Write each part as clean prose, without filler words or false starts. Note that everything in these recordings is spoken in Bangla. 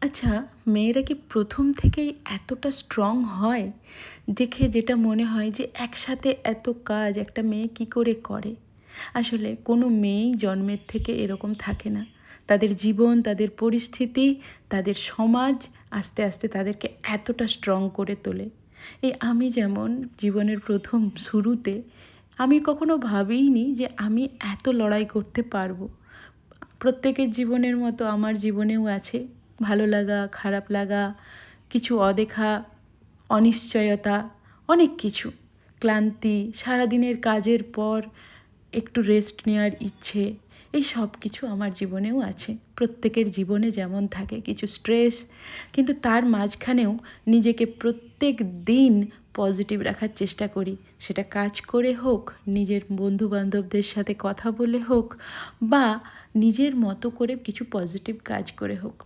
আচ্ছা, মেয়েরা কি প্রথম থেকেই এতটা স্ট্রং হয়? দেখে যেটা মনে হয় যে একসাথে এত কাজ একটা মেয়ে কী করে করে? আসলে কোনো মেয়েই জন্মের থেকে এরকম থাকে না। তাদের জীবন, তাদের পরিস্থিতি, তাদের সমাজ আস্তে আস্তে তাদেরকে এতটা স্ট্রং করে তোলে। এই আমি যেমন জীবনের প্রথম শুরুতে আমি কখনো ভাবিইনি যে আমি এত লড়াই করতে পারবো। প্রত্যেকের জীবনের মতো আমার জীবনেও আছে ভালো লাগা, খারাপ লাগা, কিছু অদেখা, অনিশ্চয়তা, অনেক কিছু। ক্লান্তি, সারাদিনের কাজের পর একটু রেস্ট নেওয়ার ইচ্ছে, এই সব কিছু আমার জীবনেও আছে। প্রত্যেকের জীবনে যেমন থাকে কিছু স্ট্রেস, কিন্তু তার মাঝখানেও নিজেকে প্রত্যেক দিন পজিটিভ রাখার চেষ্টা করি। সেটা কাজ করে হোক, নিজের বন্ধুবান্ধবদের সাথে কথা বলে হোক, বা নিজের মতো করে কিছু পজিটিভ কাজ করে হোক।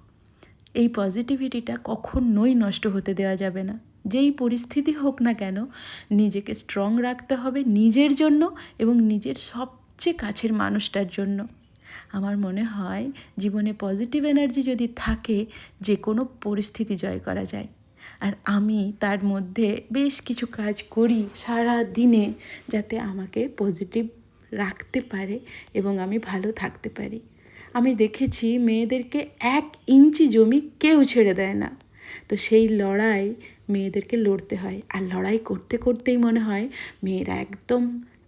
এই পজিটিভিটিটা কখনোই নষ্ট হতে দেওয়া যাবে না। যেই পরিস্থিতি হোক না কেন, নিজেকে স্ট্রং রাখতে হবে নিজের জন্য এবং নিজের সবচেয়ে কাছের মানুষটার জন্য। আমার মনে হয় জীবনে পজিটিভ এনার্জি যদি থাকে, যে কোনো পরিস্থিতি জয় করা যায়। আর আমি তার মধ্যে বেশ কিছু কাজ করি সারা দিনে, যাতে আমাকে পজিটিভ রাখতে পারে এবং আমি ভালো থাকতে পারি। আমি দেখেছি মেয়েদেরকে 1 ইঞ্চি জমি কেউ ছেড়ে দেয় না। তো সেই লড়াই মেয়েদেরকে লড়তে হয়। আর লড়াই করতে করতেই মনে হয় মেয়েরা একদম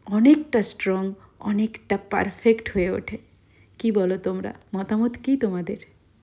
অনেকটা স্ট্রং, অনেকটা পারফেক্ট হয়ে ওঠে। কি বলো তোমরা? মতামত কি তোমাদের?